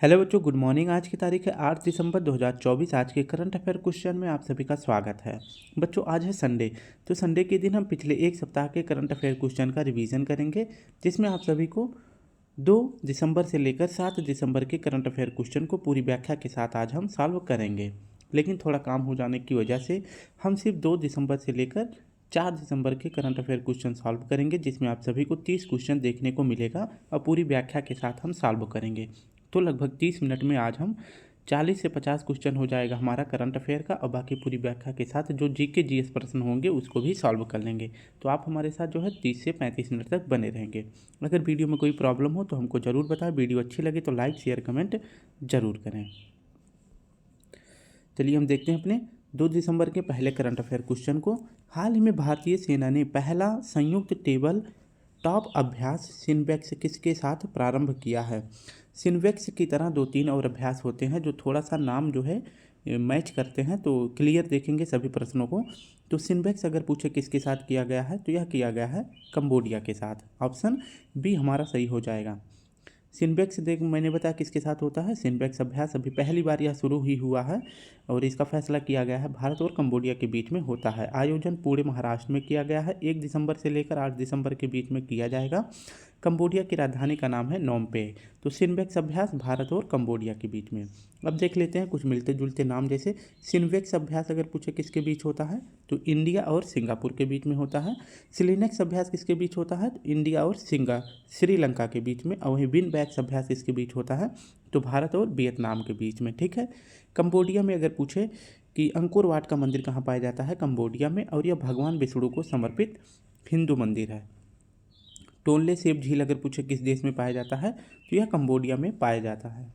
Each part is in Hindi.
हेलो बच्चों, गुड मॉर्निंग। आज की तारीख है 8 दिसंबर 2024। आज के करंट अफेयर क्वेश्चन में आप सभी का स्वागत है। बच्चों, आज है संडे, तो संडे के दिन हम पिछले एक सप्ताह के करंट अफेयर क्वेश्चन का रिवीजन करेंगे, जिसमें आप सभी को 2 दिसंबर से लेकर 7 दिसंबर के करंट अफेयर क्वेश्चन को पूरी व्याख्या के साथ आज हम सॉल्व करेंगे। लेकिन थोड़ा काम हो जाने की वजह से हम सिर्फ 2 दिसंबर से लेकर 4 दिसंबर के करंट अफेयर क्वेश्चन सॉल्व करेंगे, जिसमें आप सभी को 30 क्वेश्चन देखने को मिलेगा और पूरी व्याख्या के साथ हम सॉल्व करेंगे। तो लगभग 30 मिनट में आज हम 40 से 50 क्वेश्चन हो जाएगा हमारा करंट अफेयर का, और बाकी पूरी व्याख्या के साथ जो जीके जीएस प्रश्न होंगे उसको भी सॉल्व कर लेंगे। तो आप हमारे साथ जो है 30 से 35 मिनट तक बने रहेंगे। अगर वीडियो में कोई प्रॉब्लम हो तो हमको ज़रूर बताएं। वीडियो अच्छी लगे तो लाइक शेयर कमेंट ज़रूर करें। चलिए हम देखते हैं अपने 2 दिसंबर के पहले करंट अफेयर क्वेश्चन को। हाल ही में भारतीय सेना ने पहला संयुक्त टेबल टॉप अभ्यास सिनबेक्स किसके साथ प्रारंभ किया है। सिनबेक्स की तरह 2-3 और अभ्यास होते हैं जो थोड़ा सा नाम जो है मैच करते हैं, तो क्लियर देखेंगे सभी प्रश्नों को। तो सिनबेक्स अगर पूछे किसके साथ किया गया है तो यह किया गया है कंबोडिया के साथ। ऑप्शन बी हमारा सही हो जाएगा। सिनबेक्स देख मैंने बताया किसके साथ होता है। सिनबेक्स अभ्यास अभी पहली बार यह शुरू ही हुआ है और इसका फैसला किया गया है भारत और कंबोडिया के बीच में होता है। आयोजन पूरे महाराष्ट्र में किया गया है। 1 दिसंबर से लेकर 8 दिसंबर के बीच में किया जाएगा। कंबोडिया की राजधानी का नाम है नोम पे। तो सिनबेक्स अभ्यास भारत और कंबोडिया के बीच में। अब देख लेते हैं कुछ मिलते जुलते नाम, जैसे सिनबेक्स अभ्यास अगर पूछे किसके बीच होता है तो इंडिया और सिंगापुर के बीच में होता है। सिलिनेक्स अभ्यास किसके बीच होता है तो इंडिया और श्रीलंका के बीच में। और वहीं विन बैक्स अभ्यास किसके बीच होता है तो भारत और वियतनाम के बीच में। ठीक है। कंबोडिया में अगर पूछे कि अंकोर वाट का मंदिर कहाँ पाया जाता है कंबोडिया में, और यह भगवान विष्णु को समर्पित हिंदू मंदिर है। टोनले सेब झील अगर पूछे किस देश में पाया जाता है तो यह कंबोडिया में पाया जाता है।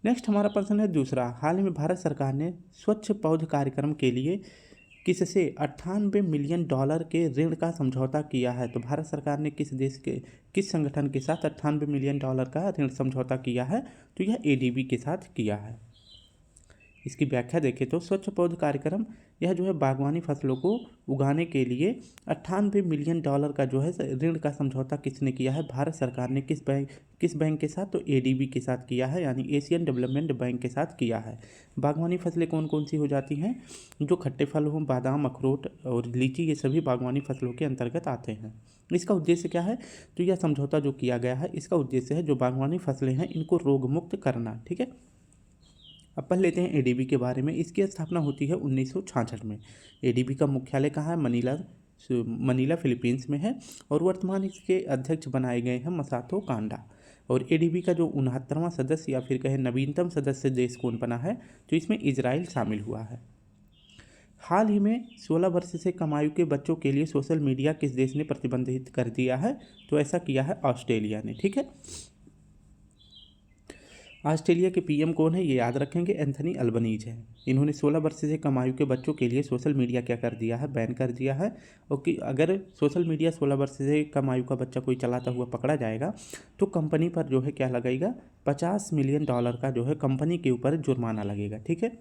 नेक्स्ट हमारा प्रश्न है दूसरा। हाल ही में भारत सरकार ने स्वच्छ पौध कार्यक्रम के लिए किससे 98 मिलियन डॉलर के ऋण का समझौता किया है। तो भारत सरकार ने किस संगठन के साथ 98 मिलियन डॉलर का ऋण समझौता किया है तो यह एडीबी के साथ किया है। इसकी व्याख्या देखें तो स्वच्छ पौध कार्यक्रम यह जो है बागवानी फसलों को उगाने के लिए 98 मिलियन डॉलर का जो है ऋण का समझौता किसने किया है, भारत सरकार ने किस बैंक के साथ तो एडीबी के साथ किया है, यानी एशियन डेवलपमेंट बैंक के साथ किया है। बागवानी फसलें कौन कौन सी हो जाती हैं, जो खट्टे फल हों, बादाम, अखरोट और लीची, ये सभी बागवानी फसलों के अंतर्गत आते हैं। इसका उद्देश्य क्या है तो यह समझौता जो किया गया है इसका उद्देश्य है जो बागवानी फसलें हैं इनको रोग मुक्त करना। ठीक है। अब पढ़ लेते हैं एडीबी के बारे में। इसकी स्थापना होती है 1966 में। एडीबी का मुख्यालय कहाँ है, मनीला फिलीपींस में है, और वर्तमान इसके अध्यक्ष बनाए गए हैं मसातो कांडा। और एडीबी का जो 69वां सदस्य या फिर कहे नवीनतम सदस्य देश कौन बना है तो इसमें इजराइल शामिल हुआ है। हाल ही में 16 वर्ष से कम आयु के बच्चों के लिए सोशल मीडिया किस देश ने प्रतिबंधित कर दिया है तो ऐसा किया है ऑस्ट्रेलिया ने। ठीक है। ऑस्ट्रेलिया के पीएम कौन है ये याद रखेंगे, एंथनी अल्बनीज है। इन्होंने 16 वर्ष से कम आयु के बच्चों के लिए सोशल मीडिया क्या कर दिया है, बैन कर दिया है। और कि अगर सोशल मीडिया 16 वर्ष से कम आयु का बच्चा कोई चलाता हुआ पकड़ा जाएगा तो कंपनी पर जो है क्या लगेगा, 50 मिलियन डॉलर का जो है कंपनी के ऊपर जुर्माना लगेगा। ठीक है।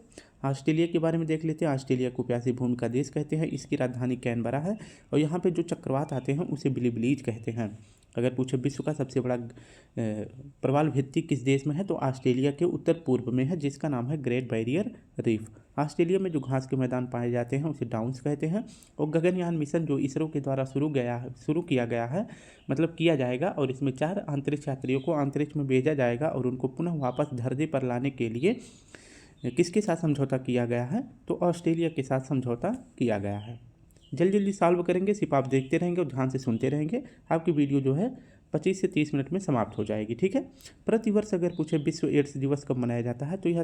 ऑस्ट्रेलिया के बारे में देख लेते हैं। ऑस्ट्रेलिया को प्यासी भूमि का देश कहते हैं। इसकी राजधानी कैनबरा है और यहाँ पे जो चक्रवात आते हैं उसे बिलीब्लीज कहते हैं। अगर पूछे विश्व का सबसे बड़ा प्रवाल भित्ति किस देश में है तो ऑस्ट्रेलिया के उत्तर पूर्व में है, जिसका नाम है ग्रेट बैरियर रीफ। ऑस्ट्रेलिया में जो घास के मैदान पाए जाते हैं उसे डाउन्स कहते हैं। और गगनयान मिशन जो इसरो के द्वारा शुरू किया गया है, मतलब किया जाएगा, और इसमें 4 अंतरिक्ष यात्रियों को अंतरिक्ष में भेजा जाएगा और उनको पुनः वापस धरती पर लाने के लिए किसके साथ समझौता किया गया है तो ऑस्ट्रेलिया के साथ समझौता किया गया है। जल्दी जल्दी सॉल्व करेंगे, सिर्फ आप देखते रहेंगे और ध्यान से सुनते रहेंगे। आपकी वीडियो जो है 25 से 30 मिनट में समाप्त हो जाएगी। ठीक है। प्रतिवर्ष अगर पूछे विश्व एड्स दिवस कब मनाया जाता है तो यह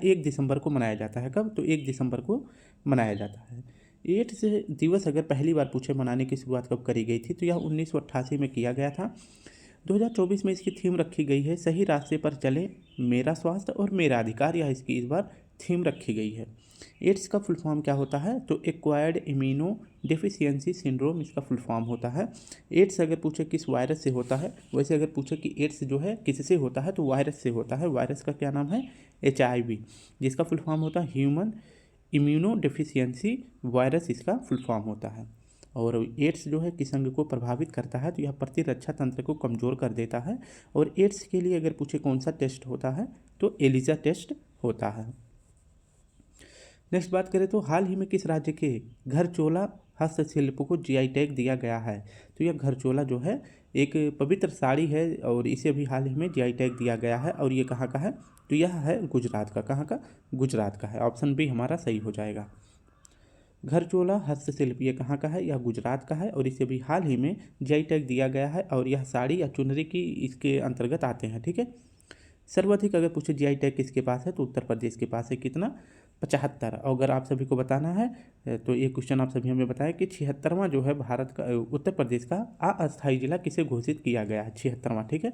1 दिसंबर को मनाया जाता है। कब तो 1 दिसंबर को मनाया जाता है। एड्स दिवस अगर पहली बार पूछे मनाने की शुरुआत कब करी गई थी तो यह 1988 में किया गया था। 2024 में इसकी थीम रखी गई है सही रास्ते पर चले, मेरा स्वास्थ्य और मेरा अधिकार। यह इसकी इस बार थीम रखी गई है। एड्स का फुल फॉर्म क्या होता है तो एक्वायर्ड इम्यूनो डेफिशिएंसी सिंड्रोम इसका फुल फॉर्म होता है। एड्स अगर पूछे किस वायरस से होता है, वैसे अगर पूछे कि एड्स जो है किससे होता है तो वायरस से होता है। वायरस का क्या नाम है HIV, जिसका फुल फॉर्म होता है ह्यूमन इम्यूनो डेफिशिएंसी वायरस, इसका फुल फॉर्म होता है। और एड्स जो है किस अंग को प्रभावित करता है, तो यह प्रतिरक्षा तंत्र को कमज़ोर कर देता है। और एड्स के लिए अगर पूछे कौन सा टेस्ट होता है, तो एलिजा टेस्ट होता है। नेक्स्ट बात करें तो हाल ही में किस राज्य के घरचोला हस्तशिल्प को जीआई टैग दिया गया है, तो यह घरचोला जो है एक पवित्र साड़ी है और इसे अभी हाल ही में जीआई टैग दिया गया है। और ये कहाँ का है, तो यह है गुजरात का। कहाँ का, गुजरात का है। ऑप्शन बी हमारा सही हो जाएगा। घरचोला हस्तशिल्प ये कहाँ का है, यह गुजरात का है और इसे भी हाल ही में जीआई टैग दिया गया है। और यह साड़ी या चुनरी की इसके अंतर्गत आते हैं। ठीक है। सर्वाधिक अगर पूछे जीआई टैग किसके पास है, तो उत्तर प्रदेश के पास है। कितना, 75। और अगर आप सभी को बताना है तो ये क्वेश्चन आप सभी हमें बताएं कि 76वां जो है भारत का उत्तर प्रदेश का अस्थायी जिला किसे घोषित किया गया है, 76वां। ठीक है।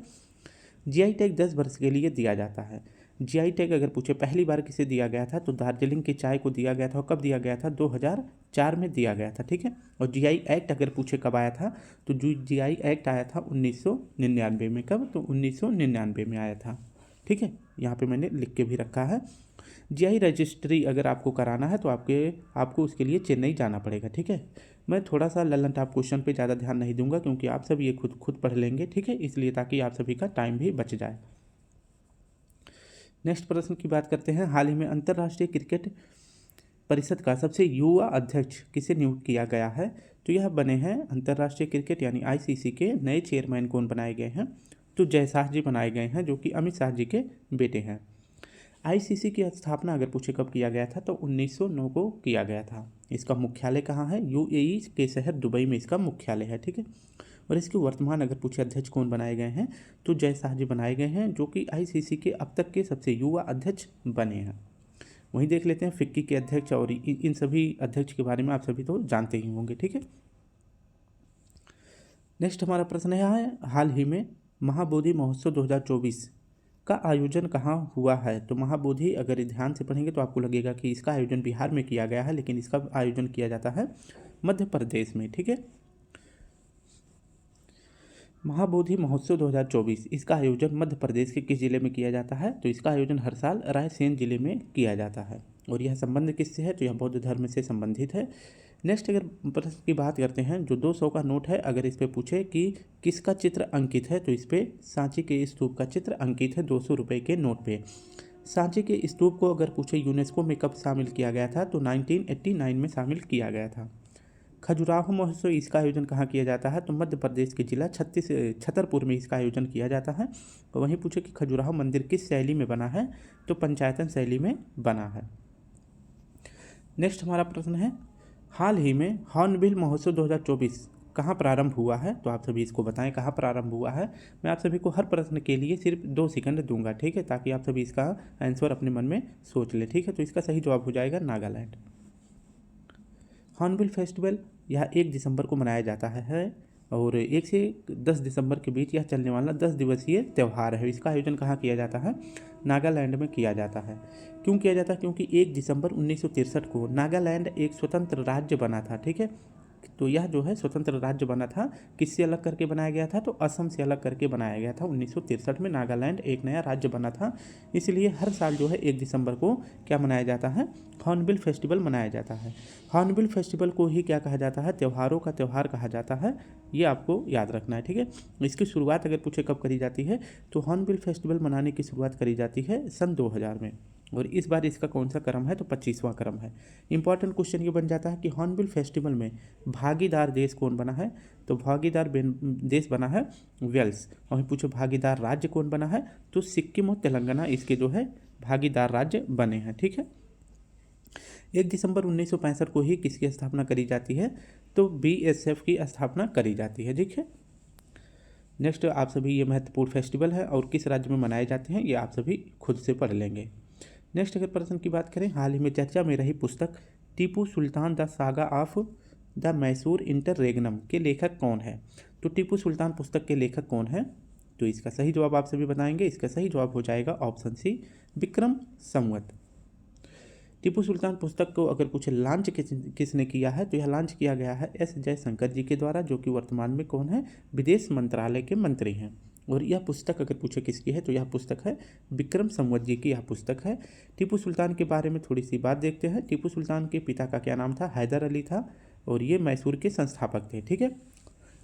जीआई टैग 10 वर्ष के लिए दिया जाता है। जीआई टैग अगर पूछे पहली बार किसे दिया गया था, तो दार्जिलिंग की चाय को दिया गया था। और कब दिया गया था, 2004 में दिया गया था। ठीक है। और जीआई एक्ट अगर पूछे कब आया था, तो जो जीआई एक्ट आया था 1999 में। कब, तो 1999 में आया था। ठीक है, यहाँ पे मैंने लिख के भी रखा है। जीआई रजिस्ट्री अगर आपको कराना है तो आपको उसके लिए चेन्नई जाना पड़ेगा। ठीक है। मैं थोड़ा सा लल्लन टॉप क्वेश्चन पे ज़्यादा ध्यान नहीं दूंगा क्योंकि आप सब ये खुद पढ़ लेंगे। ठीक है, इसलिए ताकि आप सभी का टाइम भी बच जाए। नेक्स्ट प्रश्न की बात करते हैं। हाल ही में अंतर्राष्ट्रीय क्रिकेट परिषद का सबसे युवा अध्यक्ष किसे नियुक्त किया गया है, तो यह बने हैं अंतर्राष्ट्रीय क्रिकेट यानी आईसीसी के नए चेयरमैन कौन बनाए गए हैं, तो जयशाह जी बनाए गए हैं, जो कि अमित शाह जी के बेटे हैं। आईसीसी की स्थापना अगर पूछे कब किया गया था, तो 1909 को किया गया था। इसका मुख्यालय कहाँ है, यूएई के शहर दुबई में इसका मुख्यालय है। ठीक है। और इसके वर्तमान अगर पूछे अध्यक्ष कौन बनाए गए हैं, तो जयशाह जी बनाए गए हैं, जो कि आईसीसी के अब तक के सबसे युवा अध्यक्ष बने हैं। वहीं देख लेते हैं फिक्की के अध्यक्ष, और इन सभी अध्यक्ष के बारे में आप सभी तो जानते ही होंगे। ठीक है। नेक्स्ट हमारा प्रश्न है, हाल ही में महाबोधि महोत्सव 2024 का आयोजन कहाँ हुआ है, तो महाबोधि अगर ध्यान से पढ़ेंगे तो आपको लगेगा कि इसका आयोजन बिहार में किया गया है, लेकिन इसका आयोजन किया जाता है मध्य प्रदेश में। ठीक है। महाबोधि महोत्सव 2024 इसका आयोजन मध्य प्रदेश के किस जिले में किया जाता है, तो इसका आयोजन हर साल रायसेन जिले में किया जाता है। और यह संबंध किससे है, तो यह बौद्ध धर्म से संबंधित है। नेक्स्ट अगर प्रश्न की बात करते हैं, जो 200 का नोट है, अगर इस पे पूछे कि किसका चित्र अंकित है, तो इस पे सांची के स्तूप का चित्र अंकित है 200 रुपये के नोट पे। सांची के स्तूप को अगर पूछे यूनेस्को में कब शामिल किया गया था, तो 1989 में शामिल किया गया था। खजुराहो महोत्सव इसका आयोजन कहाँ किया जाता है, तो मध्य प्रदेश के जिला छतरपुर में इसका आयोजन किया जाता है। तो वहीं पूछे कि खजुराहो मंदिर किस शैली में बना है, तो पंचायतन शैली में बना है। नेक्स्ट हमारा प्रश्न है, हाल ही में हॉर्नबिल महोत्सव 2024 कहाँ प्रारंभ हुआ है, तो आप सभी इसको बताएं कहाँ प्रारंभ हुआ है। मैं आप सभी को हर प्रश्न के लिए सिर्फ 2 सेकंड दूंगा। ठीक है, ताकि आप सभी इसका आंसर अपने मन में सोच ले। ठीक है, तो इसका सही जवाब हो जाएगा नागालैंड। हॉर्नबिल फेस्टिवल यह 1 दिसंबर को मनाया जाता है और 1 से 10 दिसंबर के बीच यह चलने वाला 10 दिवसीय त्यौहार है। इसका आयोजन कहाँ किया जाता है, नागालैंड में किया जाता है। क्यों किया जाता है, क्योंकि 1 दिसंबर 1963 को नागालैंड एक स्वतंत्र राज्य बना था। ठीक है। तो यह जो है स्वतंत्र राज्य बना था, किससे अलग करके बनाया गया था, तो असम से अलग करके बनाया गया था। 1963 में नागालैंड एक नया राज्य बना था, इसलिए हर साल जो है 1 दिसंबर को क्या मनाया जाता है, हॉर्नबिल फेस्टिवल मनाया जाता है। हॉर्नबिल फेस्टिवल को ही क्या कहा जाता है, त्योहारों का त्यौहार कहा जाता है। ये आपको याद रखना है। ठीक है। इसकी शुरुआत अगर पूछे कब करी जाती है, तो हॉर्नबिल फेस्टिवल मनाने की शुरुआत करी जाती है सन 2000 में, और इस बार इसका कौन सा क्रम है, तो 25वां क्रम है। इंपॉर्टेंट क्वेश्चन ये बन जाता है कि हॉर्नबिल फेस्टिवल में भागीदार देश कौन बना है, तो भागीदार देश बना है वेल्स। वहीं पूछो भागीदार राज्य कौन बना है, तो सिक्किम और तेलंगाना इसके जो है भागीदार राज्य बने हैं। ठीक है। 1 दिसंबर 1965 को ही किसकी स्थापना करी जाती है, तो बीएसएफ की स्थापना करी जाती है। ठीक है। नेक्स्ट आप सभी ये महत्वपूर्ण फेस्टिवल है और किस राज्य में मनाए जाते हैं, ये आप सभी खुद से पढ़ लेंगे। नेक्स्ट अगर प्रश्न की बात करें, हाल ही में चर्चा में रही पुस्तक Tipu Sultan the saga of the Mysore interregnum के लेखक कौन है, तो टीपू सुल्तान पुस्तक के लेखक कौन है, तो इसका सही जवाब आप सभी बताएंगे। इसका सही जवाब हो जाएगा ऑप्शन सी, विक्रम संवत। टीपू सुल्तान पुस्तक को अगर कुछ लॉन्च किसने किया है, तो यह लॉन्च किया गया है एस जयशंकर जी के द्वारा, जो कि वर्तमान में कौन है, विदेश मंत्रालय के मंत्री हैं। और यह पुस्तक अगर पूछे किसकी है, तो यह पुस्तक है विक्रम संवत जी की यह पुस्तक है। टीपू सुल्तान के बारे में थोड़ी सी बात देखते हैं। टीपू सुल्तान के पिता का क्या नाम था, हैदर अली था। और ये मैसूर के संस्थापक थे। ठीक है,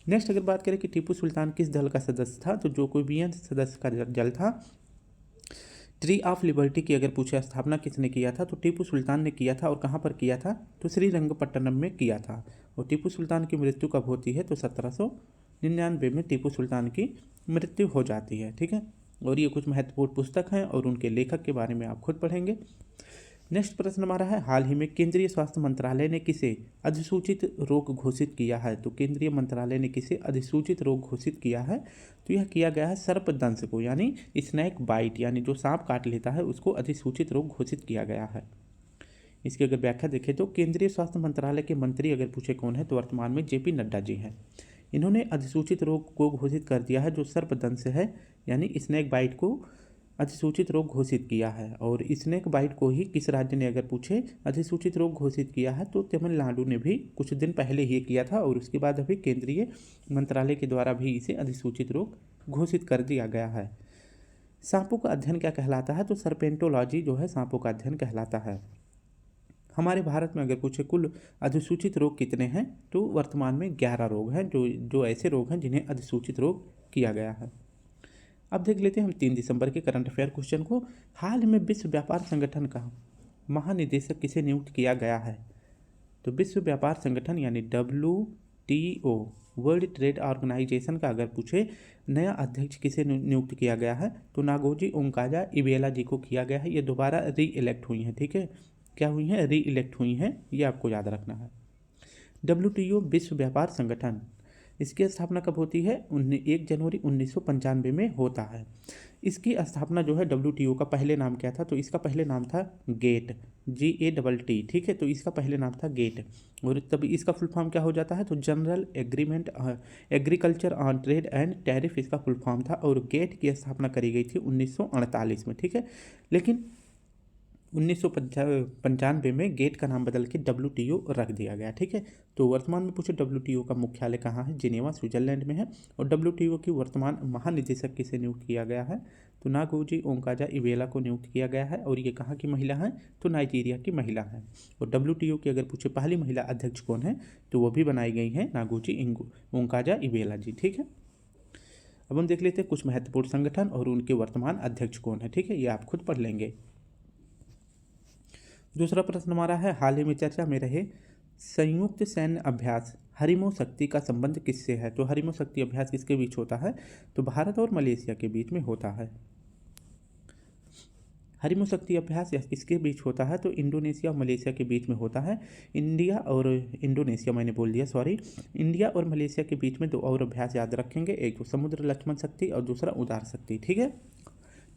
नेक्स्ट अगर बात करें कि टीपू सुल्तान किस दल का सदस्य था, तो जोकोबियन सदस्य का दल था। ट्री ऑफ लिबर्टी की अगर पूछे स्थापना किसने किया था, तो टीपू सुल्तान ने किया था। और कहाँ पर किया था, तो श्रीरंगपट्टनम में किया था। और टीपू सुल्तान की मृत्यु कब होती है, तो 1799 में टीपू सुल्तान की मृत्यु हो जाती है। ठीक है, और ये कुछ महत्वपूर्ण पुस्तक हैं और उनके लेखक के बारे में आप खुद पढ़ेंगे। नेक्स्ट प्रश्न हमारा है, हाल ही में केंद्रीय स्वास्थ्य मंत्रालय ने किसे अधिसूचित रोग घोषित किया है। तो केंद्रीय मंत्रालय ने किसे अधिसूचित रोग घोषित किया है, तो यह किया गया है सर्पदंश को, यानी स्नैक बाइट, यानी जो सांप काट लेता है उसको अधिसूचित रोग घोषित किया गया है। इसकी अगर व्याख्या देखें तो केंद्रीय स्वास्थ्य मंत्रालय के मंत्री अगर पूछे कौन है, तो वर्तमान में जेपी नड्डा जी हैं। इन्होंने अधिसूचित रोग को घोषित कर दिया है जो सर्पदंश है, यानी स्नैक बाइट को अधिसूचित रोग घोषित किया है। और स्नेक बाइट को ही किस राज्य ने अगर पूछे अधिसूचित रोग घोषित किया है, तो तमिलनाडु ने भी कुछ दिन पहले ही किया था। और उसके बाद अभी केंद्रीय मंत्रालय के द्वारा भी इसे अधिसूचित रोग घोषित कर दिया गया है। सांपों का अध्ययन क्या कहलाता है, तो सर्पेंटोलॉजी जो है सांपों का अध्ययन कहलाता है। हमारे भारत में अगर पूछे कुल अधिसूचित रोग कितने हैं, तो वर्तमान में 11 रोग हैं जो ऐसे रोग हैं जिन्हें अधिसूचित रोग किया गया है। अब देख लेते हैं हम 3 दिसंबर के करंट अफेयर क्वेश्चन को। हाल ही में विश्व व्यापार संगठन का महानिदेशक किसे नियुक्त किया गया है, तो विश्व व्यापार संगठन यानी WTO वर्ल्ड ट्रेड ऑर्गेनाइजेशन का अगर पूछे नया अध्यक्ष किसे नियुक्त किया गया है, तो नागोजी ओंकाजा इबेला जी को किया गया है। ये दोबारा री इलेक्ट हुई हैं। ठीक है, क्या हुई हैं, री इलेक्ट हुई हैं, ये आपको याद रखना है। WTO विश्व व्यापार संगठन, इसकी स्थापना कब होती है, 1 जनवरी 1995 में होता है। इसकी स्थापना जो है WTO का पहले नाम क्या था, तो इसका पहले नाम था गेट, GATT। ठीक है, तो इसका पहले नाम था गेट। और तब इसका फुल फॉर्म क्या हो जाता है, तो general agreement agriculture on trade and tariff इसका फुल फॉर्म था। और गेट की स्थापना करी गई थी 1948 में। ठीक है, लेकिन 1995 में गेट का नाम बदल के WTO रख दिया गया। ठीक है, तो वर्तमान में पूछे WTO का मुख्यालय कहाँ है, जिनेवा स्विट्जरलैंड में है। और WTO की वर्तमान महानिदेशक किसे नियुक्त किया गया है, तो नागोजी ओंकाजा इबेला को नियुक्त किया गया है। और ये कहाँ की महिला है, तो नाइजीरिया की महिला है। और WTO की अगर पूछे पहली महिला अध्यक्ष कौन है, तो वो भी बनाई गई हैं नागोजी ओंकाजा इबेला जी। ठीक है, अब हम देख लेते हैं कुछ महत्वपूर्ण संगठन और उनके वर्तमान अध्यक्ष कौन है। ठीक है, ये आप खुद पढ़ लेंगे। दूसरा प्रश्न हमारा है, हाल ही में चर्चा में रहे संयुक्त सैन्य अभ्यास हरिमो शक्ति का संबंध किससे है। तो हरिमो शक्ति अभ्यास किसके बीच होता है, तो भारत और मलेशिया के बीच में होता है। हरिमो शक्ति अभ्यास यह किसके बीच होता है, तो इंडोनेशिया और मलेशिया के बीच में होता है। इंडिया और इंडोनेशिया, मैंने बोल दिया सॉरी, इंडिया और मलेशिया के बीच में 2 और अभ्यास याद रखेंगे, एक तो समुद्र लक्ष्मण शक्ति और दूसरा उदार शक्ति। ठीक है,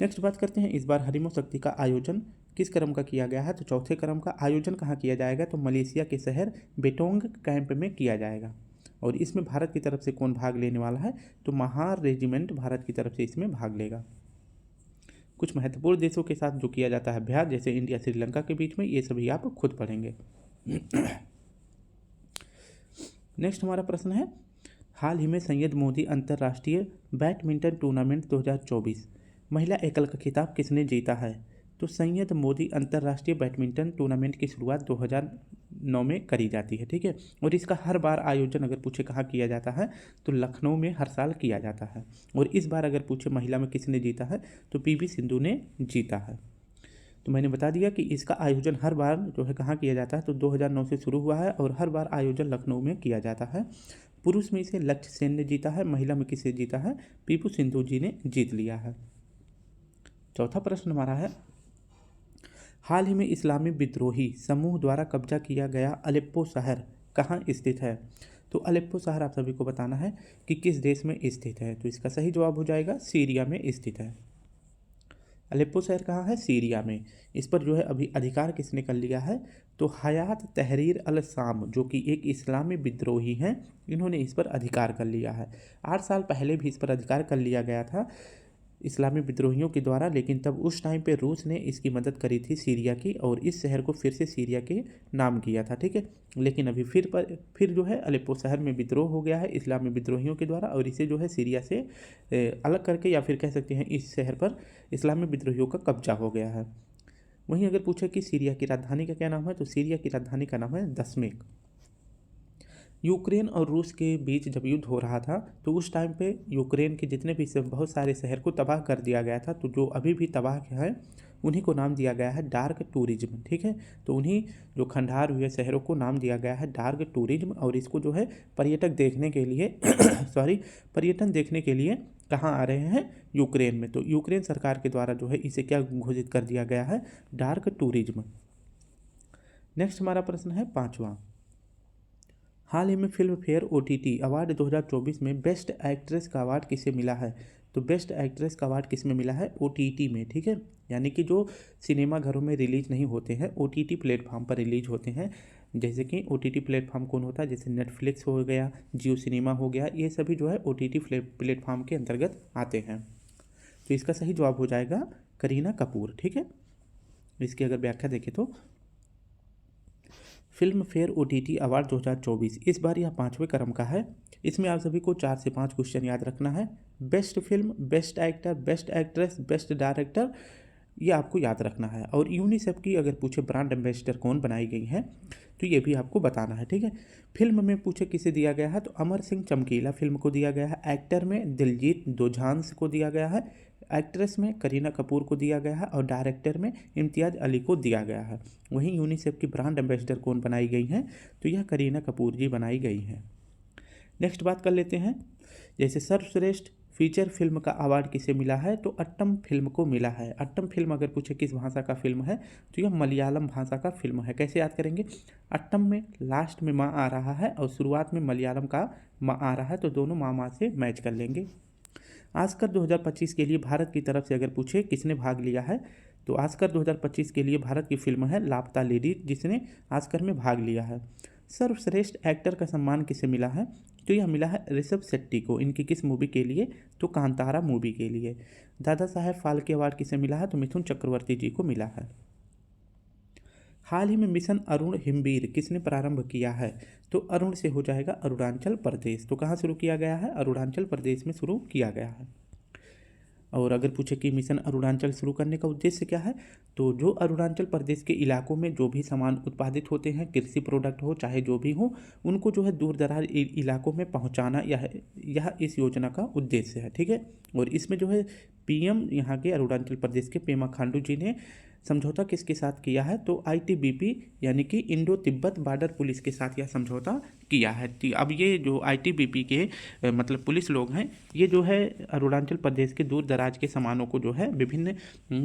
नेक्स्ट बात करते हैं, इस बार हरिमो शक्ति का आयोजन किस क्रम का किया गया है, तो चौथे क्रम का आयोजन कहाँ किया जाएगा, तो मलेशिया के शहर बेटोंग कैंप में किया जाएगा। और इसमें भारत की तरफ से कौन भाग लेने वाला है, तो महार रेजिमेंट भारत की तरफ से इसमें भाग लेगा। कुछ महत्वपूर्ण देशों के साथ जो किया जाता है अभ्यास, जैसे इंडिया श्रीलंका के बीच में, ये सभी आप खुद पढ़ेंगे। नेक्स्ट हमारा प्रश्न है, हाल ही में सैयद मोदी अंतर्राष्ट्रीय बैडमिंटन टूर्नामेंट 2024 महिला एकल का खिताब किसने जीता है, तो सैयद मोदी अंतर्राष्ट्रीय बैडमिंटन टूर्नामेंट की शुरुआत 2009 में करी जाती है। ठीक है, और इसका हर बार आयोजन अगर पूछे कहाँ किया जाता है, तो लखनऊ में हर साल किया जाता है। और इस बार अगर पूछे महिला में किसने जीता है, तो PV सिंधु ने जीता है। तो मैंने बता दिया कि इसका आयोजन हर बार जो है कहाँ किया जाता है, तो 2009 से शुरू हुआ है और हर बार आयोजन लखनऊ में किया जाता है। पुरुष में इसे लक्ष्य सेन ने जीता है, महिला में किसे जीता है, PV सिंधु जी ने जीत लिया है। चौथा प्रश्न हमारा है, हाल ही में इस्लामी विद्रोही समूह द्वारा कब्जा किया गया अलेप्पो शहर कहाँ स्थित है, तो अलेप्पो शहर आप सभी को बताना है कि किस देश में स्थित है, तो इसका सही जवाब हो जाएगा सीरिया में स्थित है। अलेप्पो शहर कहाँ है, सीरिया में। इस पर जो है अभी अधिकार किसने कर लिया है, तो हयात तहरीर अल शाम जो कि एक इस्लामी विद्रोही हैं, इन्होंने इस पर अधिकार कर लिया है। 8 साल पहले भी इस पर अधिकार कर लिया गया था इस्लामी विद्रोहियों के द्वारा, लेकिन तब उस टाइम पे रूस ने इसकी मदद करी थी सीरिया की, और इस शहर को फिर से सीरिया के नाम किया था। ठीक है, लेकिन अभी फिर जो है अलेप्पो शहर में विद्रोह हो गया है इस्लामी विद्रोहियों के द्वारा, और इसे जो है सीरिया से अलग करके, या फिर कह सकते हैं इस शहर पर इस्लामी विद्रोहियों का कब्जा हो गया है। वहीं अगर पूछे कि सीरिया की राजधानी का क्या नाम है, तो सीरिया की राजधानी का नाम है दशमेक। यूक्रेन और रूस के बीच जब युद्ध हो रहा था तो उस टाइम पे यूक्रेन के जितने भी बहुत सारे शहर को तबाह कर दिया गया था, तो जो अभी भी तबाह है उन्हीं को नाम दिया गया है डार्क टूरिज्म। ठीक है, तो उन्हीं जो खंडार हुए शहरों को नाम दिया गया है डार्क टूरिज्म, और इसको जो है पर्यटक देखने के लिए पर्यटन देखने के लिए कहाँ आ रहे हैं, यूक्रेन में। तो यूक्रेन सरकार के द्वारा जो है इसे क्या घोषित कर दिया गया है, डार्क टूरिज्म। नेक्स्ट हमारा प्रश्न है 5वां, हाल ही में फिल्म फेयर OTT अवार्ड 2024 में बेस्ट एक्ट्रेस का अवार्ड किसे मिला है? तो बेस्ट एक्ट्रेस का अवार्ड किस में मिला है, OTT में। ठीक है, यानी कि जो सिनेमा घरों में रिलीज नहीं होते हैं, OTT प्लेटफॉर्म पर रिलीज होते हैं। जैसे कि OTT प्लेटफॉर्म कौन होता है, जैसे नेटफ्लिक्स हो गया, जियो सिनेमा हो गया, ये सभी जो है OTT प्लेटफॉर्म के अंतर्गत आते हैं। तो इसका सही जवाब हो जाएगा करीना कपूर। ठीक है, इसकी अगर व्याख्या देखें तो फिल्म फेयर OTT अवार्ड 2024 इस बार यह 5वें क्रम का है। इसमें आप सभी को 4 से 5 क्वेश्चन याद रखना है। Best film, best actor, best actress, best director, ये आपको याद रखना है। और यूनिसेफ की अगर पूछे ब्रांड एम्बेसडर कौन बनाई गई है तो ये भी आपको बताना है। ठीक है, फिल्म में पूछे किसे दिया गया है तो अमर सिंह चमकीला फिल्म को दिया गया है। एक्टर में दिलजीत दोसांझ को दिया गया है। एक्ट्रेस में करीना कपूर को दिया गया है और डायरेक्टर में इम्तियाज़ अली को दिया गया है। वहीं यूनिसेफ की ब्रांड एम्बेसडर कौन बनाई गई हैं तो यह करीना कपूर जी बनाई गई हैं। नेक्स्ट बात कर लेते हैं, जैसे सर्वश्रेष्ठ फीचर फिल्म का अवार्ड किसे मिला है तो अट्टम फिल्म को मिला है। अट्टम फिल्म अगर पूछे किस भाषा का फिल्म है तो यह मलयालम भाषा का फिल्म है। कैसे याद करेंगे, अट्टम में लास्ट में माँ आ रहा है और शुरुआत में मलयालम का माँ आ रहा है, तो दोनों माँ से मैच कर लेंगे। ऑस्कर 2025 के लिए भारत की तरफ से अगर पूछे किसने भाग लिया है तो ऑस्कर 2025 के लिए भारत की फिल्म है लापता लेडीज, जिसने ऑस्कर में भाग लिया है। सर्वश्रेष्ठ एक्टर का सम्मान किसे मिला है तो यह मिला है ऋषभ शेट्टी को। इनकी किस मूवी के लिए तो कांतारा मूवी के लिए। दादा साहेब फाल्के अवार्ड किसे मिला है तो मिथुन चक्रवर्ती जी को मिला है। हाल ही में मिशन अरुण हिमवीर किसने प्रारंभ किया है तो अरुण से हो जाएगा अरुणाचल प्रदेश। तो कहाँ शुरू किया गया है, अरुणाचल प्रदेश में शुरू किया गया है। और अगर पूछे कि मिशन अरुणाचल शुरू करने का उद्देश्य क्या है तो जो अरुणाचल प्रदेश के इलाकों में जो भी सामान उत्पादित होते हैं, कृषि प्रोडक्ट हो चाहे जो भी हो, उनको जो है दूर दराज इलाकों में पहुंचाना यह इस योजना का उद्देश्य है। ठीक है, और इसमें जो है PM यहाँ के अरुणाचल प्रदेश के पेमा खांडू जी ने समझौता किसके साथ किया है तो ITBP यानी कि इंडो तिब्बत बॉर्डर पुलिस के साथ यह समझौता किया है। अब ये जो ITBP के मतलब पुलिस लोग हैं, ये जो है अरुणाचल प्रदेश के दूर दराज के सामानों को जो है विभिन्न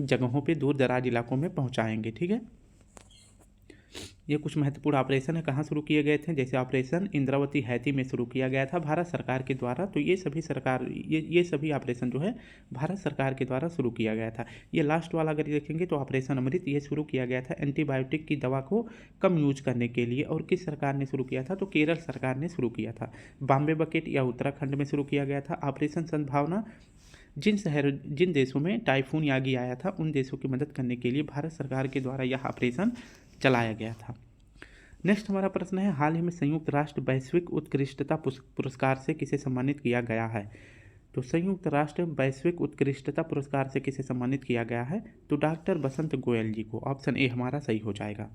जगहों पे दूर दराज इलाकों में पहुंचाएंगे। ठीक है, ये कुछ महत्वपूर्ण ऑपरेशन है कहाँ शुरू किए गए थे, जैसे ऑपरेशन इंद्रावती हैती में शुरू किया गया था भारत सरकार के द्वारा। तो ये सभी ऑपरेशन जो है भारत सरकार के द्वारा शुरू किया गया था। ये लास्ट वाला अगर देखेंगे तो ऑपरेशन अमृत, ये शुरू किया गया था एंटीबायोटिक की दवा को कम यूज करने के लिए। और किस सरकार ने शुरू किया था तो केरल सरकार ने शुरू किया था। बॉम्बे बकेट या उत्तराखंड में शुरू किया गया था। ऑपरेशन सद्भावना, जिन देशों में टाइफून यागी आया था उन देशों की मदद करने के लिए भारत सरकार के द्वारा यह ऑपरेशन चलाया गया था। नेक्स्ट हमारा प्रश्न है, हाल ही में संयुक्त राष्ट्र वैश्विक उत्कृष्टता पुरस्कार से किसे सम्मानित किया गया है तो संयुक्त राष्ट्र वैश्विक उत्कृष्टता पुरस्कार से किसे सम्मानित किया गया है तो डॉक्टर बसंत गोयल जी को। ऑप्शन ए हमारा सही हो जाएगा।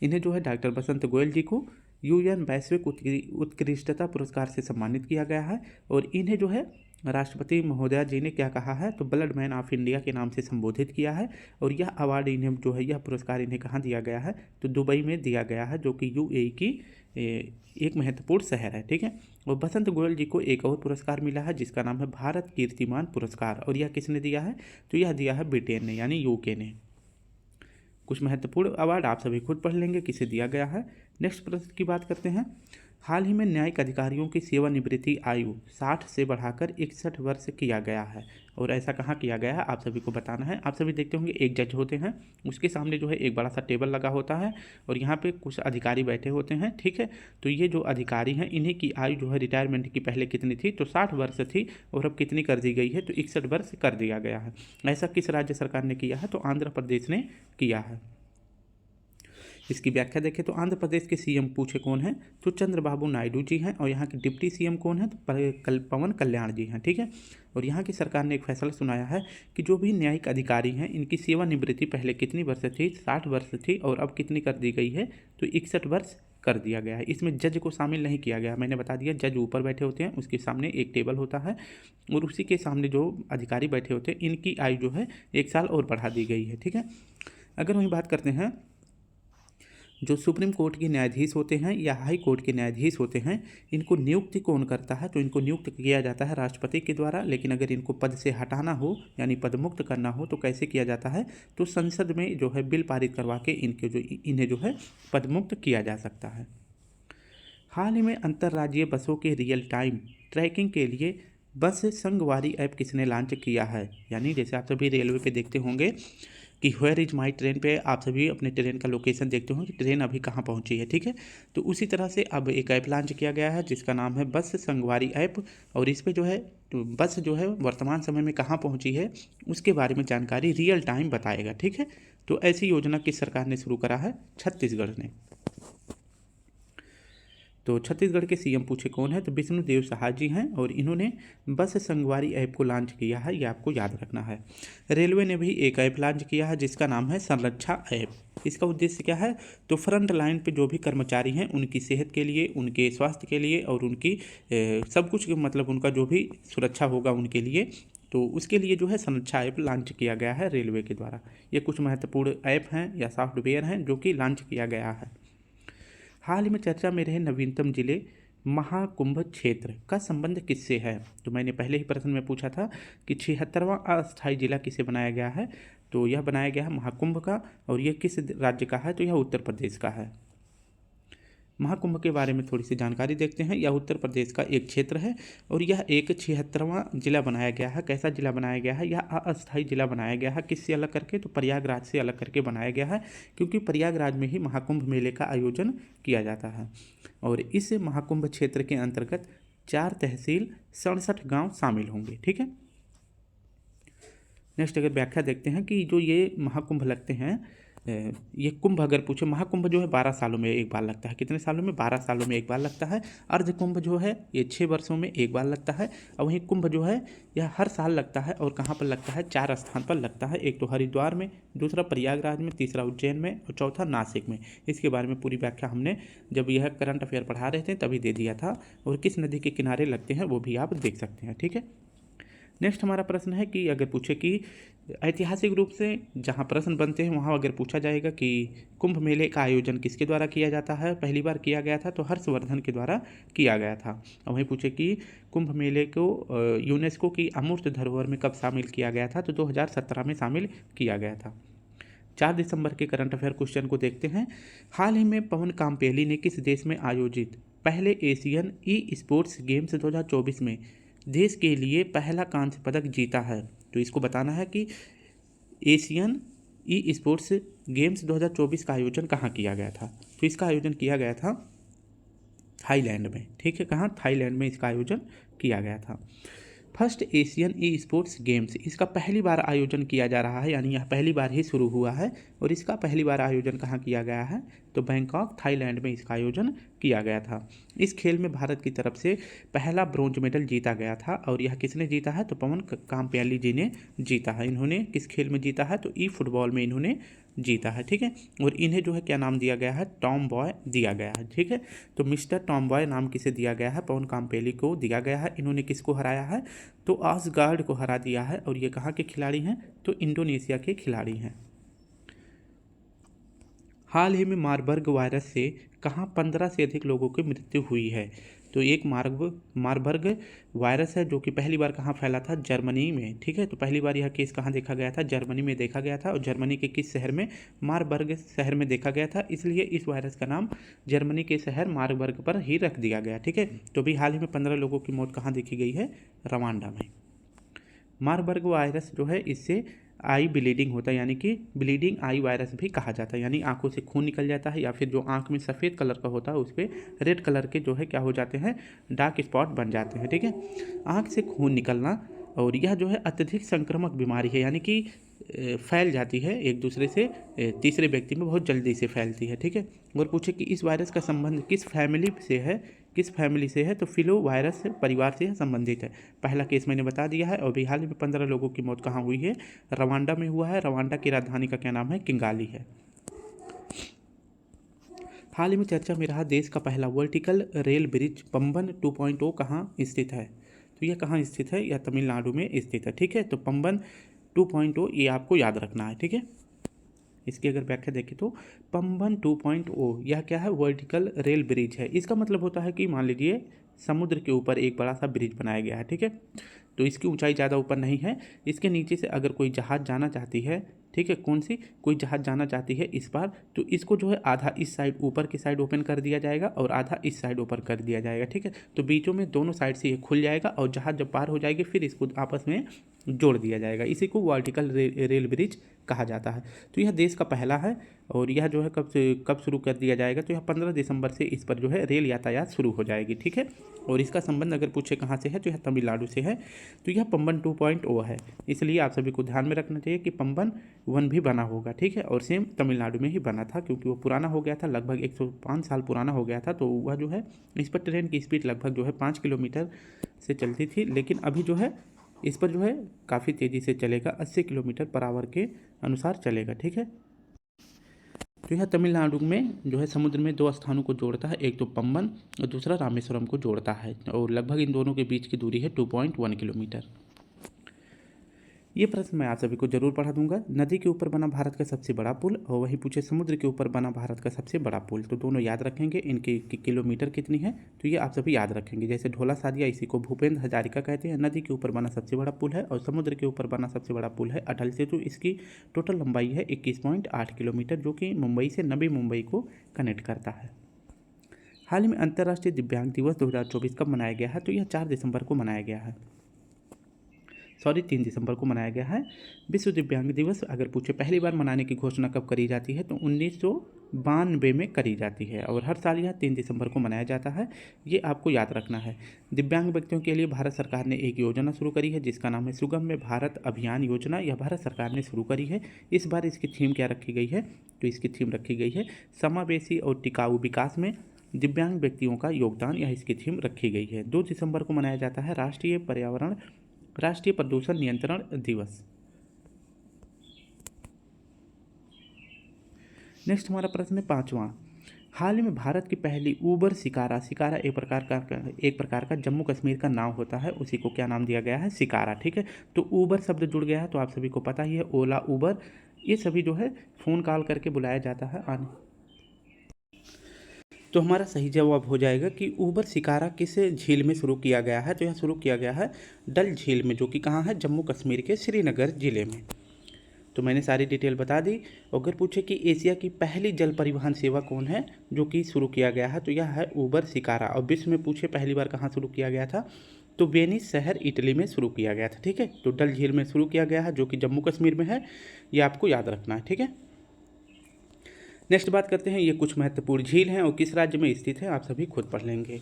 इन्हें जो है डॉक्टर बसंत गोयल जी को UN वैश्विक उत्कृष्टता पुरस्कार से सम्मानित किया गया है। और इन्हें जो है राष्ट्रपति महोदया जी ने क्या कहा है तो ब्लड मैन ऑफ इंडिया के नाम से संबोधित किया है। और यह अवार्ड इन्हें जो है, यह पुरस्कार इन्हें कहाँ दिया गया है तो दुबई में दिया गया है, जो कि UAE की एक महत्वपूर्ण शहर है। ठीक है, और बसंत गोयल जी को एक और पुरस्कार मिला है जिसका नाम है भारत कीर्तिमान पुरस्कार। और यह किसने दिया है तो यह दिया है ब्रिटेन ने यानी UK ने। कुछ महत्वपूर्ण अवार्ड आप सभी खुद पढ़ लेंगे किसे दिया गया है। नेक्स्ट प्रश्न की बात करते हैं, हाल ही में न्यायिक अधिकारियों की सेवानिवृत्ति आयु 60 से बढ़ाकर 61 वर्ष किया गया है। और ऐसा कहाँ किया गया है आप सभी को बताना है। आप सभी देखते होंगे एक जज होते हैं, उसके सामने जो है एक बड़ा सा टेबल लगा होता है और यहाँ पे कुछ अधिकारी बैठे होते हैं। ठीक है, तो ये जो अधिकारी हैं इन्हीं की आयु जो है रिटायरमेंट की पहले कितनी थी तो 60 वर्ष थी और अब कितनी कर दी गई है तो 61 वर्ष कर दिया गया है। ऐसा किस राज्य सरकार ने किया है तो आंध्र प्रदेश ने किया है। इसकी व्याख्या देखें तो आंध्र प्रदेश के CM पूछे कौन हैं तो चंद्रबाबू नायडू जी हैं। और यहाँ के डिप्टी CM कौन है तो पवन कल्याण जी हैं। ठीक है, और यहाँ की सरकार ने एक फैसला सुनाया है कि जो भी न्यायिक अधिकारी हैं इनकी सेवानिवृत्ति पहले कितनी वर्ष थी 60 वर्ष थी और अब कितनी कर दी गई है तो 61 वर्ष कर दिया गया है। इसमें जज को शामिल नहीं किया गया। मैंने बता दिया, जज ऊपर बैठे होते हैं, उसके सामने एक टेबल होता है और उसी के सामने जो अधिकारी बैठे होते हैं, इनकी आयु जो है 1 साल और बढ़ा दी गई है। ठीक है। अगर वहीं बात करते हैं, जो सुप्रीम कोर्ट के न्यायाधीश होते हैं या हाई कोर्ट के न्यायाधीश होते हैं, इनको नियुक्ति कौन करता है? तो इनको नियुक्त किया जाता है राष्ट्रपति के द्वारा। लेकिन अगर इनको पद से हटाना हो यानी पदमुक्त करना हो तो कैसे किया जाता है? तो संसद में जो है बिल पारित करवा के इन्हें जो है पदमुक्त किया जा सकता है। हाल ही में अंतर्राज्यीय बसों के रियल टाइम ट्रैकिंग के लिए बस संगवारी ऐप किसने लॉन्च किया है? यानी जैसे आप सभी रेलवे पे देखते होंगे कि वेयर इज माई ट्रेन पे आप सभी अपने ट्रेन का लोकेशन देखते हो कि ट्रेन अभी कहाँ पहुँची है। ठीक है। तो उसी तरह से अब एक ऐप लॉन्च किया गया है जिसका नाम है बस संगवारी ऐप, और इस पे जो है तो बस जो है वर्तमान समय में कहाँ पहुँची है उसके बारे में जानकारी रियल टाइम बताएगा। ठीक है। तो ऐसी योजना किस सरकार ने शुरू करा है? छत्तीसगढ़ ने। तो छत्तीसगढ़ के सीएम पूछे कौन है? तो विष्णुदेव साहा जी हैं और इन्होंने बस संगवारी ऐप को लॉन्च किया है, ये आपको याद रखना है। रेलवे ने भी एक ऐप लॉन्च किया है जिसका नाम है संरक्षा ऐप। इसका उद्देश्य क्या है? तो फ्रंट लाइन पे जो भी कर्मचारी हैं उनकी सेहत के लिए, उनके स्वास्थ्य के लिए और उनकी सब कुछ मतलब उनका जो भी सुरक्षा होगा उनके लिए, तो उसके लिए जो है संरक्षा ऐप लॉन्च किया गया है रेलवे के द्वारा। ये कुछ महत्वपूर्ण ऐप हैं या सॉफ्टवेयर हैं जो कि लॉन्च किया गया है। हाल ही में चर्चा में रहे नवीनतम जिले महाकुंभ क्षेत्र का संबंध किससे है? तो मैंने पहले ही प्रश्न में पूछा था कि 76वां अस्थायी जिला किसे बनाया गया है? तो यह बनाया गया है महाकुंभ का, और यह किस राज्य का है? तो यह उत्तर प्रदेश का है। महाकुंभ के बारे में थोड़ी सी जानकारी देखते हैं। यह उत्तर प्रदेश का एक क्षेत्र है और यह एक 76वां जिला बनाया गया है। कैसा जिला बनाया गया है? यह अस्थायी जिला बनाया गया है। किससे अलग करके? तो प्रयागराज से अलग करके बनाया गया है, क्योंकि प्रयागराज में ही महाकुंभ मेले का आयोजन किया जाता है। और इस महाकुंभ क्षेत्र के अंतर्गत 4 तहसील 67 गाँव शामिल होंगे। ठीक है। नेक्स्ट अगर व्याख्या देखते हैं कि जो ये महाकुंभ लगते हैं, ये कुंभ अगर पूछे, महाकुंभ जो है 12 सालों में एक बार लगता है। कितने सालों में? 12 सालों में एक बार लगता है। अर्ध कुंभ जो है ये 6 वर्षों में एक बार लगता है। और वहीं कुंभ जो है यह हर साल लगता है। और कहाँ पर लगता है? 4 स्थान पर लगता है। एक तो हरिद्वार में, दूसरा प्रयागराज में, तीसरा उज्जैन में और चौथा नासिक में। इसके बारे में पूरी व्याख्या हमने जब यह करंट अफेयर पढ़ा रहे थे तभी दे दिया था, और किस नदी के किनारे लगते हैं वो भी आप देख सकते हैं। ठीक है। नेक्स्ट हमारा प्रश्न है कि अगर पूछे कि ऐतिहासिक रूप से जहाँ प्रश्न बनते हैं वहाँ अगर पूछा जाएगा कि कुंभ मेले का आयोजन किसके द्वारा किया जाता है? पहली बार किया गया था तो हर्षवर्धन के द्वारा किया गया था। और वहीं पूछे कि कुंभ मेले को यूनेस्को की अमूर्त धरोहर में कब शामिल किया गया था? तो 2017 में शामिल किया गया था। 4 दिसंबर के करंट अफेयर क्वेश्चन को देखते हैं। हाल ही में पवन कामपेली ने किस देश में आयोजित पहले एशियन ई स्पोर्ट्स गेम्स 2024 में देश के लिए पहला कांस्य पदक जीता है? तो इसको बताना है कि एशियन ई स्पोर्ट्स गेम्स 2024 का आयोजन कहाँ किया गया था? तो इसका आयोजन किया गया था थाईलैंड में। ठीक है। कहाँ? थाईलैंड में इसका आयोजन किया गया था। First Asian e sports games, इसका पहली बार आयोजन किया जा रहा है, यानी यह पहली बार ही शुरू हुआ है। और इसका पहली बार आयोजन कहाँ किया गया है? तो बैंकॉक थाईलैंड में इसका आयोजन किया गया था। इस खेल में भारत की तरफ से पहला ब्रोंज मेडल जीता गया था। और यह किसने जीता है? तो पवन कामपेली जी ने जीता है। इन्होंने किस खेल में जीता है? तो ई फुटबॉल में इन्होंने जीता है। ठीक है। और इन्हें जो है क्या नाम दिया गया है? टॉम बॉय दिया गया है। ठीक है। तो मिस्टर टॉम बॉय नाम किसे दिया गया है? पवन कामपेली को दिया गया है। इन्होंने किसको हराया है? तो आसगार्ड को हरा दिया है। और ये कहाँ के खिलाड़ी हैं? तो इंडोनेशिया के खिलाड़ी हैं। हाल ही में मारबर्ग वायरस से कहाँ 15 से अधिक लोगों की मृत्यु हुई है? तो एक मारबर्ग वायरस है जो कि पहली बार कहाँ फैला था? जर्मनी में। ठीक है। तो पहली बार यह केस कहाँ देखा गया था? जर्मनी में देखा गया था। और जर्मनी के किस शहर में? मारबर्ग शहर में देखा गया था। इसलिए इस वायरस का नाम जर्मनी के शहर मारबर्ग पर ही रख दिया गया। ठीक है। तो भी हाल ही में 15 लोगों की मौत कहाँ देखी गई है? रवांडा में। मारबर्ग वायरस जो है इससे आई ब्लीडिंग होता है, यानी कि ब्लीडिंग आई वायरस भी कहा जाता है। यानी आंखों से खून निकल जाता है, या फिर जो आंख में सफ़ेद कलर का होता है उस पर रेड कलर के जो है क्या हो जाते हैं? डार्क स्पॉट बन जाते हैं। ठीक है। आंख से खून निकलना, और यह जो है अत्यधिक संक्रामक बीमारी है, यानी कि फैल जाती है एक दूसरे से, तीसरे व्यक्ति में बहुत जल्दी से फैलती है। ठीक है। और पूछे कि इस वायरस का संबंध किस फैमिली से है? किस फैमिली से है? तो फिलो वायरस परिवार से संबंधित है। पहला केस मैंने बता दिया है। और हाल ही में 15 लोगों की मौत कहाँ हुई है? रवांडा में हुआ है। रवांडा की राजधानी का क्या नाम है? किंगाली है। हाल ही में चर्चा में रहा देश का पहला वर्टिकल रेल ब्रिज पंबन 2.0 कहाँ स्थित है? तो यह कहाँ स्थित है? यह तमिलनाडु में स्थित है। ठीक है, तो पंबन 2.0 ये आपको याद रखना है। ठीक है, इसकी अगर व्याख्या देखें तो पंबन 2.0 यह क्या है? वर्टिकल रेल ब्रिज है। इसका मतलब होता है कि मान लीजिए समुद्र के ऊपर एक बड़ा सा ब्रिज बनाया गया है। ठीक है, तो इसकी ऊंचाई ज़्यादा ऊपर नहीं है। इसके नीचे से अगर कोई जहाज़ जाना चाहती है, ठीक है, कौन सी कोई जहाज़ जाना चाहती है इस बार, तो इसको जो है आधा इस साइड ऊपर की साइड ओपन कर दिया जाएगा और आधा इस साइड ओपन कर दिया जाएगा। ठीक है, तो बीचों में दोनों साइड से ये खुल जाएगा और जहाज़ जब पार हो जाएगी फिर इसको आपस में जोड़ दिया जाएगा। इसी को वर्टिकल रेल ब्रिज कहा जाता है। तो यह देश का पहला है और यह जो है कब शुरू कर दिया जाएगा? तो यह 15 दिसंबर से इस पर जो है रेल यातायात शुरू हो जाएगी। ठीक है, और इसका संबंध अगर पूछे कहाँ से है तो यह तमिलनाडु से है। तो यह पंबन 2.0 है, इसलिए आप सभी को ध्यान में रखना चाहिए कि पंबन 1 भी बना होगा। ठीक है, और सेम तमिलनाडु में ही बना था क्योंकि वो पुराना हो गया था, लगभग 105 साल पुराना हो गया था। तो वह जो है इस पर ट्रेन की स्पीड लगभग जो है 5 किलोमीटर से चलती थी, लेकिन अभी जो है इस पर जो है काफ़ी तेज़ी से चलेगा, 80 किलोमीटर पर आवर के अनुसार चलेगा। ठीक है, तो यह तमिलनाडु में जो है समुद्र में 2 स्थानों को जोड़ता है, एक तो पंबन और दूसरा रामेश्वरम को जोड़ता है, और लगभग इन दोनों के बीच की दूरी है 2.1 किलोमीटर। ये प्रश्न मैं आप सभी को जरूर पढ़ा दूंगा। नदी के ऊपर बना भारत का सबसे बड़ा पुल और वही पूछे समुद्र के ऊपर बना भारत का सबसे बड़ा पुल, तो दोनों याद रखेंगे। इनकी किलोमीटर कितनी है तो ये आप सभी याद रखेंगे। जैसे ढोला सादिया, इसी को भूपेंद्र हजारिका कहते हैं। नदी के ऊपर बना सबसे बड़ा पुल है और समुद्र के ऊपर बना सबसे बड़ा पुल है अटल सेतु। इसकी टोटल लंबाई है 21.8 किलोमीटर, जो कि मुंबई से नवी मुंबई को कनेक्ट करता है। हाल ही में अंतर्राष्ट्रीय दिव्यांग दिवस 2024 कब मनाया गया है? तो यह 4 दिसंबर को मनाया गया है, 3 दिसंबर को मनाया गया है। विश्व दिव्यांग दिवस अगर पूछे पहली बार मनाने की घोषणा कब करी जाती है तो 1992 में करी जाती है और हर साल यह 3 दिसंबर को मनाया जाता है। ये आपको याद रखना है। दिव्यांग व्यक्तियों के लिए भारत सरकार ने एक योजना शुरू करी है जिसका नाम है सुगम्य भारत अभियान योजना। यह भारत सरकार ने शुरू करी है। इस बार इसकी थीम क्या रखी गई है? तो इसकी थीम रखी गई है समावेशी और टिकाऊ विकास में दिव्यांग व्यक्तियों का योगदान। यह इसकी थीम रखी गई है। 2 दिसंबर को मनाया जाता है राष्ट्रीय प्रदूषण नियंत्रण दिवस। नेक्स्ट हमारा प्रश्न है 5वां। हाल ही में भारत की पहली उबर शिकारा एक प्रकार का जम्मू कश्मीर का नाम होता है, उसी को क्या नाम दिया गया है? शिकारा। ठीक है, तो उबर शब्द जुड़ गया है तो आप सभी को पता ही है, ओला, उबर, ये सभी जो है फ़ोन कॉल करके बुलाया जाता है आने। तो हमारा सही जवाब हो जाएगा कि उबर शिकारा किस झील में शुरू किया गया है? तो यह शुरू किया गया है डल झील में, जो कि कहाँ है? जम्मू कश्मीर के श्रीनगर जिले में। तो मैंने सारी डिटेल बता दी। अगर पूछे कि एशिया की पहली जल परिवहन सेवा कौन है जो कि शुरू किया गया है, तो यह है उबर शिकारा। और विश्व में पूछे पहली बार कहाँ शुरू किया गया था, तो वेनिस शहर इटली में शुरू किया गया था। ठीक है, तो डल झील में शुरू किया गया है जो कि जम्मू कश्मीर में है, ये आपको याद रखना है। ठीक है, नेक्स्ट बात करते हैं ये कुछ महत्वपूर्ण झील हैं और किस राज्य में स्थित है, आप सभी खुद पढ़ लेंगे।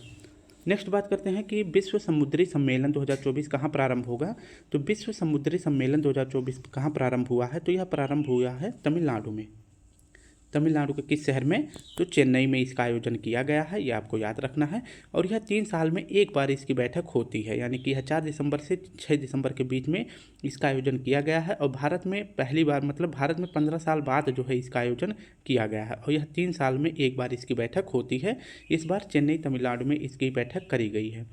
नेक्स्ट बात करते हैं कि विश्व समुद्री सम्मेलन 2024 कहाँ प्रारंभ होगा। तो विश्व समुद्री सम्मेलन 2024 कहाँ प्रारंभ हुआ है? तो यह प्रारंभ हुआ है तमिलनाडु में। तमिलनाडु के किस शहर में? तो चेन्नई में इसका आयोजन किया गया है, ये आपको याद रखना है। और यह 3 साल में एक बार इसकी बैठक होती है, यानी कि यह 4 दिसंबर से 6 दिसंबर के बीच में इसका आयोजन किया गया है। और भारत में पहली बार, मतलब भारत में 15 साल बाद जो है इसका आयोजन किया गया है और यह 3 साल में एक बार इसकी बैठक होती है। इस बार चेन्नई तमिलनाडु में इसकी बैठक करी गई है।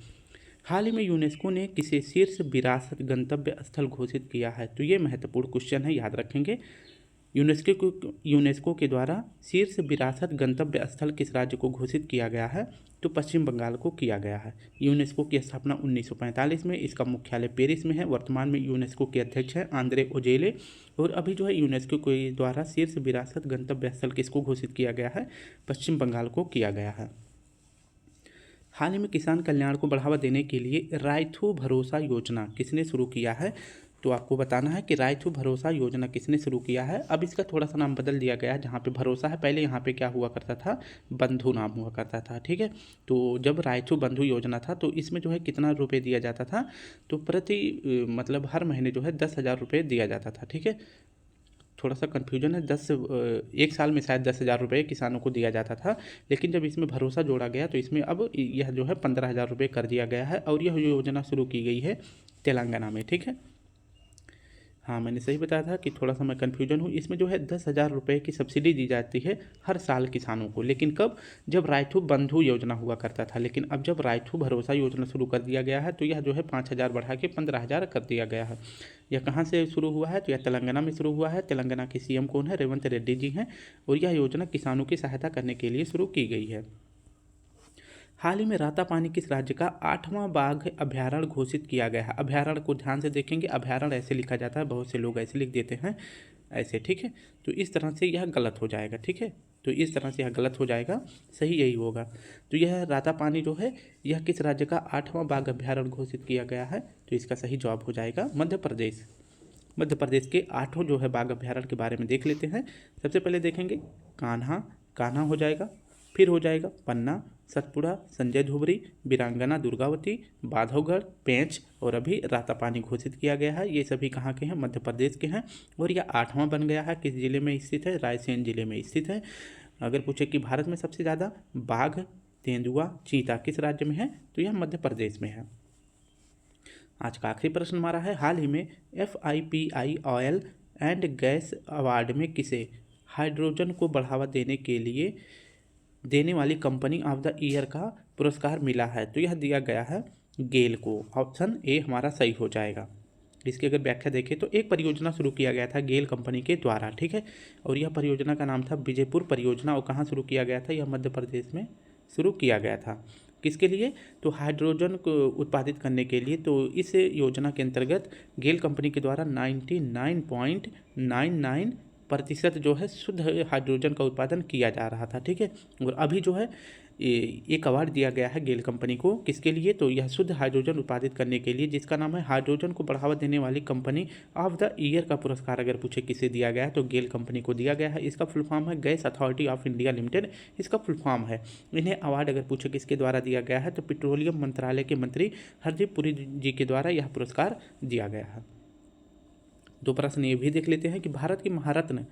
हाल ही में यूनेस्को ने किसे शीर्ष विरासत गंतव्य स्थल घोषित किया है? तो ये महत्वपूर्ण क्वेश्चन है, याद रखेंगे। यूनेस्को के द्वारा शीर्ष विरासत गंतव्य स्थल किस राज्य को घोषित किया गया है? तो पश्चिम बंगाल को किया गया है। यूनेस्को की स्थापना 1945 में, इसका मुख्यालय पेरिस में है। वर्तमान में यूनेस्को के अध्यक्ष हैं आंद्रे ओजेले। और अभी जो है यूनेस्को के द्वारा शीर्ष विरासत गंतव्य स्थल किसको घोषित किया गया है? पश्चिम बंगाल को किया गया है। हाल ही में किसान कल्याण को बढ़ावा देने के लिए रायथू भरोसा योजना किसने शुरू किया है? तो आपको बताना है कि रायथू भरोसा योजना किसने शुरू किया है। अब इसका थोड़ा सा नाम बदल दिया गया है, जहाँ पे भरोसा है पहले यहाँ पे क्या हुआ करता था? बंधु नाम हुआ करता था। ठीक है, तो जब रायथू बंधु योजना था तो इसमें जो है कितना रुपये दिया जाता था? तो मतलब हर महीने जो है 10,000 रुपये दिया जाता था। ठीक है, थोड़ा सा कन्फ्यूजन है, 1 साल में शायद 10,000 रुपये किसानों को दिया जाता था, लेकिन जब इसमें भरोसा जोड़ा गया तो इसमें अब यह जो है 15,000 रुपये कर दिया गया है और यह योजना शुरू की गई है तेलंगाना में। ठीक है, हाँ, मैंने सही बताया था कि थोड़ा सा मैं कन्फ्यूजन हूँ। इसमें जो है 10,000 रुपये की सब्सिडी दी जाती है हर साल किसानों को। लेकिन कब? जब रायथू बंधु योजना हुआ करता था। लेकिन अब जब रायथू भरोसा योजना शुरू कर दिया गया है तो यह जो है 5,000 बढ़ा के 15,000 कर दिया गया है। यह कहाँ से शुरू हुआ है? तो यह तेलंगाना में शुरू हुआ है। तेलंगाना के सीएम कौन है? रेवंत रेड्डी जी हैं। और यह योजना किसानों की सहायता करने के लिए शुरू की गई है। हाल ही में रातापानी किस राज्य का 8वां बाघ अभयारण्य घोषित किया गया है? अभयारण्य को ध्यान से देखेंगे, अभयारण्य ऐसे लिखा जाता है, बहुत से लोग ऐसे लिख देते हैं ऐसे, ठीक है। तो इस तरह से यह गलत हो जाएगा, ठीक है। तो इस तरह से यह गलत हो जाएगा, सही यही होगा। तो यह रातापानी जो है यह किस राज्य का 8वां बाघ अभयारण्य घोषित किया गया है? तो इसका सही जवाब हो जाएगा मध्य प्रदेश। मध्य प्रदेश के 8 जो है बाघ अभयारण्य के बारे में देख लेते हैं। सबसे पहले देखेंगे कान्हा, कान्हा हो जाएगा। फिर हो जाएगा पन्ना, सतपुड़ा, संजय धोबरी, वीरांगना दुर्गावती, बाधवगढ़, पेंच और अभी रातापानी घोषित किया गया है। ये सभी कहाँ के हैं? मध्य प्रदेश के हैं। और यह 8वां बन गया है। किस जिले में स्थित है? रायसेन जिले में स्थित है। अगर पूछे कि भारत में सबसे ज़्यादा बाघ, तेंदुआ, चीता किस राज्य में है? तो यह मध्य प्रदेश में है। आज का आखिरी प्रश्न हमारा है, हाल ही में FIPI oil and gas award में किसे हाइड्रोजन को बढ़ावा देने के लिए देने वाली कंपनी ऑफ द ईयर का पुरस्कार मिला है? तो यह दिया गया है गेल को। ऑप्शन ए हमारा सही हो जाएगा। इसकी अगर व्याख्या देखें तो एक परियोजना शुरू किया गया था गेल कंपनी के द्वारा, ठीक है। और यह परियोजना का नाम था विजयपुर परियोजना। और कहाँ शुरू किया गया था? यह मध्य प्रदेश में शुरू किया गया था। किसके लिए? तो हाइड्रोजन को उत्पादित करने के लिए। तो इस योजना के अंतर्गत गेल कंपनी के द्वारा 99.99% जो है शुद्ध हाइड्रोजन का उत्पादन किया जा रहा था, ठीक है। और अभी जो है एक अवार्ड दिया गया है गेल कंपनी को, किसके लिए? तो यह शुद्ध हाइड्रोजन उत्पादित करने के लिए, जिसका नाम है हाइड्रोजन को बढ़ावा देने वाली कंपनी ऑफ द ईयर का पुरस्कार अगर पूछे किसे दिया गया है तो गेल कंपनी को दिया गया है। इसका फुल फॉर्म है gas authority of India limited, इसका फुल फॉर्म है। इन्हें अवार्ड अगर पूछे किसके द्वारा दिया गया है तो पेट्रोलियम मंत्रालय के मंत्री हरदीप पुरी जी के द्वारा यह पुरस्कार दिया गया है। 2 प्रश्न ये भी देख लेते हैं कि भारत की महारत्न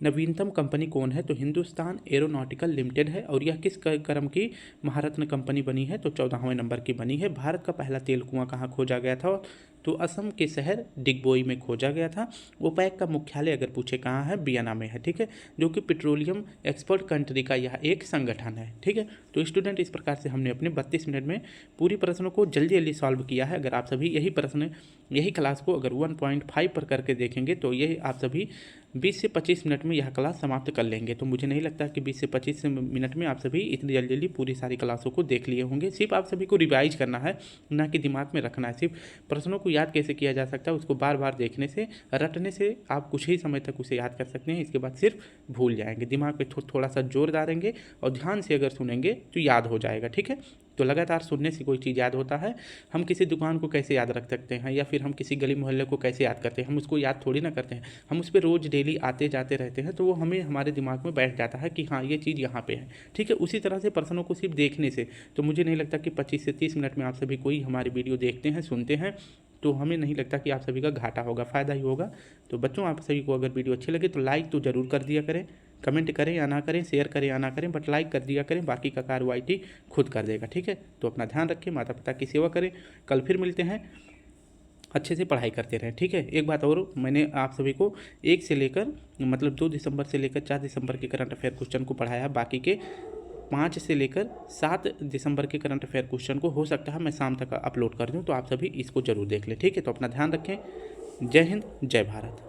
नवीनतम कंपनी कौन है? तो हिंदुस्तान एरोनॉटिकल लिमिटेड है। और यह किस क्रम की महारत्न कंपनी बनी है? तो 14वें नंबर की बनी है। भारत का पहला तेल कुआं कहाँ खोजा गया था? तो असम के शहर डिगबोई में खोजा गया था। ओपेक का मुख्यालय अगर पूछे कहाँ है? वियना में है, ठीक है। जो कि पेट्रोलियम एक्सपोर्ट कंट्री का यह एक संगठन है, ठीक है। तो स्टूडेंट इस प्रकार से हमने अपने 32 मिनट में पूरी प्रश्नों को जल्दी जल्दी सॉल्व किया है। अगर आप सभी यही प्रश्न यही क्लास को अगर 1.5 पर करके देखेंगे तो ये आप सभी 20 से 25 मिनट में यह क्लास समाप्त कर लेंगे। तो मुझे नहीं लगता कि 20 से 25 मिनट में आप सभी इतनी जल्दी जल्दी पूरी सारी क्लासों को देख लिए होंगे। सिर्फ आप सभी को रिवाइज करना है, ना कि दिमाग में रखना है। सिर्फ प्रश्नों को याद कैसे किया जा सकता है उसको बार बार देखने से, रटने से आप कुछ ही समय तक उसे याद कर सकते हैं। इसके बाद सिर्फ भूल जाएंगे। दिमाग पे थोड़ा सा जोर डालेंगे और ध्यान से अगर सुनेंगे तो याद हो जाएगा, ठीक है। तो लगातार सुनने से कोई चीज़ याद होता है। हम किसी दुकान को कैसे याद रख सकते हैं या फिर हम किसी गली मोहल्ले को कैसे याद करते हैं? हम उसको याद थोड़ी ना करते हैं, हम उस पर रोज़ डेली आते जाते रहते हैं। तो वो हमें हमारे दिमाग में बैठ जाता है कि हाँ ये चीज़ यहाँ पे है, ठीक है। उसी तरह से प्रश्नों को सिर्फ देखने से तो मुझे नहीं लगता कि 25 से 30 मिनट में आप सभी कोई हमारी वीडियो देखते हैं, सुनते हैं, तो हमें नहीं लगता कि आप सभी का घाटा होगा, फ़ायदा ही होगा। तो बच्चों आप सभी को अगर वीडियो अच्छी लगे तो लाइक तो ज़रूर कर दिया करें, कमेंट करें या ना करें, शेयर करें या ना करें, बट लाइक कर दिया करें। बाकी का कार्रवाई खुद कर देगा, ठीक है। तो अपना ध्यान रखें, माता पिता की सेवा करें। कल फिर मिलते हैं, अच्छे से पढ़ाई करते रहें, ठीक है। एक बात और, मैंने आप सभी को 1 से लेकर मतलब 2 दिसंबर से लेकर 4 दिसंबर के करंट अफेयर क्वेश्चन को पढ़ाया है। बाकी के 5 से लेकर 7 दिसंबर के करंट अफेयर क्वेश्चन को हो सकता है मैं शाम तक अपलोड कर दूं, तो आप सभी इसको जरूर देख लें, ठीक है। तो अपना ध्यान रखें। जय हिंद, जय भारत।